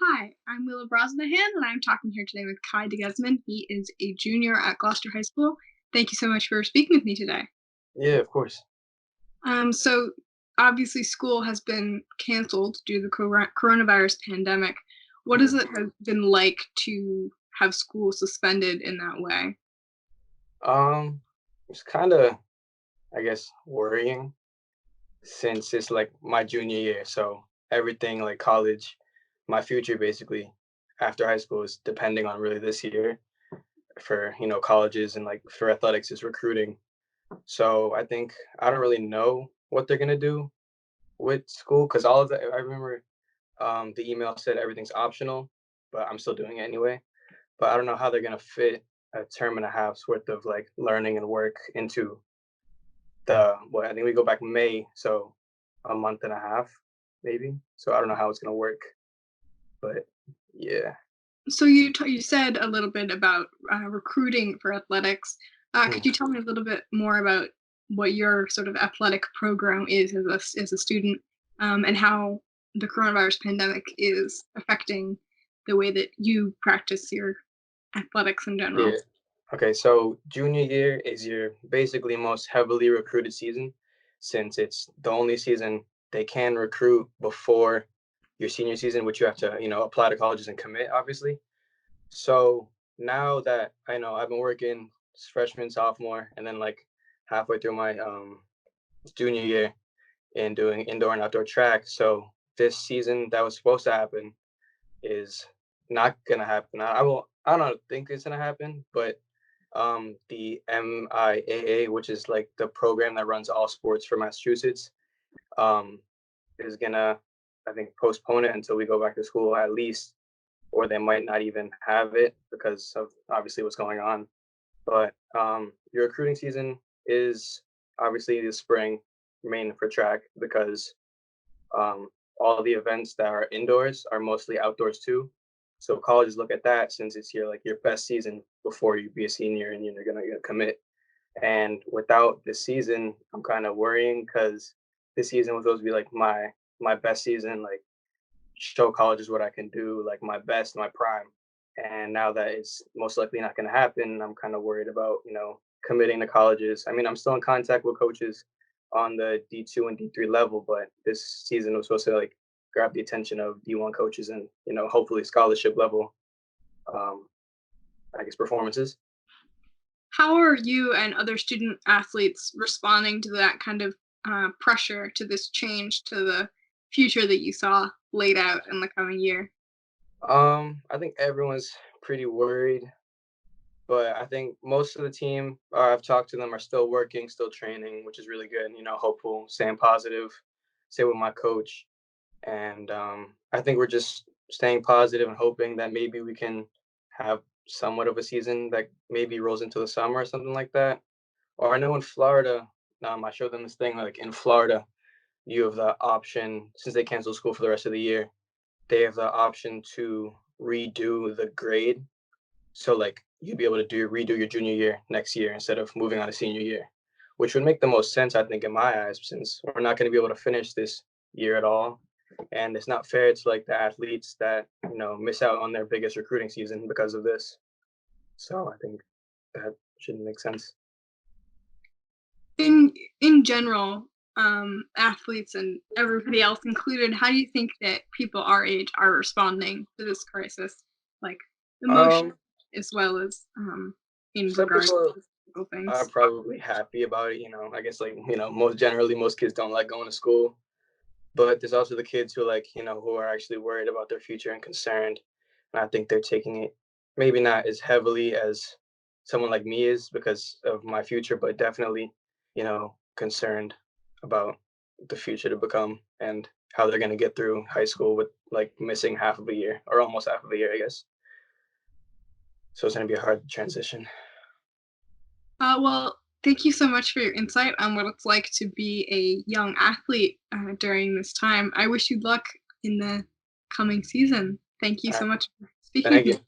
Hi, I'm Willa and I'm talking here today with Kai Deguzman. He is a junior at Gloucester High School. Thank you so much for speaking with me today. Yeah, of course. So obviously school has been canceled due to the coronavirus pandemic. What has Mm. it have been like to have school suspended in that way? Um, it's kind of, I guess, worrying since it's like my junior year. So everything like college, my future basically after high school is depending on really this year for, colleges and like for athletics is recruiting. So I think I don't really know what they're gonna do with school because all of that, I remember the email said everything's optional, but I'm still doing it anyway. But I don't know how they're gonna fit a term and a half's worth of like learning and work into I think we go back May, so a month and a half maybe. So I don't know how it's gonna work, but yeah. So you said a little bit about recruiting for athletics. Could Mm. you tell me a little bit more about what your sort of athletic program is as a student, and how the coronavirus pandemic is affecting the way that you practice your athletics in Yeah. general? Okay, so junior year is your basically most heavily recruited season since it's the only season they can recruit before your senior season, which you have to, apply to colleges and commit, obviously. So now that I know I've been working freshman, sophomore, and then like halfway through my junior year in doing indoor and outdoor track. So this season that was supposed to happen is not gonna happen. I don't think it's gonna happen, but the MIAA, which is like the program that runs all sports for Massachusetts, um, is gonna, I think, postpone it until we go back to school at least, or they might not even have it because of obviously what's going on. But your recruiting season is obviously the spring, main for track because um, all the events that are indoors are mostly outdoors too. So colleges look at that since it's your best season before you be a senior and you're gonna commit. And without this season, I'm kind of worrying because this season was supposed to be like my best season, like show colleges what I can do, like my best, my prime. And now that it's most likely not going to happen, I'm kind of worried about, committing to colleges. I mean, I'm still in contact with coaches on the D2 and D3 level, but this season was supposed to like grab the attention of D1 coaches and, hopefully scholarship level, um, I guess, performances. How are you and other student athletes responding to that kind of pressure, to this change, to the future that you saw laid out in the coming year? I think everyone's pretty worried, but I think most of the team I've talked to them are still working, still training, which is really good. Hopeful, staying positive, stay with my coach, and I think we're just staying positive and hoping that maybe we can have somewhat of a season that maybe rolls into the summer or something like that. Or I know in Florida, I showed them this thing like in Florida, you have the option since they canceled school for the rest of the year, they have the option to redo the grade so like you'd be able to do redo your junior year next year instead of moving on to senior year, which would make the most sense, I think, in my eyes, since we're not going to be able to finish this year at all. And it's not fair to like the athletes that, miss out on their biggest recruiting season because of this. So I think that should make sense. in in general, athletes and everybody else included, how do you think that people our age are responding to this crisis, like emotionally Um, as well as in some regards people to physical are things? probably happy about it. I guess like, most generally most kids don't like going to school. But there's also the kids who like, who are actually worried about their future and concerned. And I think they're taking it maybe not as heavily as someone like me is because of my future, but definitely, concerned about the future to become and how they're going to get through high school with like missing half of a year or almost half of a year, I guess. So it's going to be a hard transition. Well, thank you so much for your insight on what it's like to be a young athlete during this time. I wish you luck in the coming season. Thank you All so right. much for speaking with Thank you. me.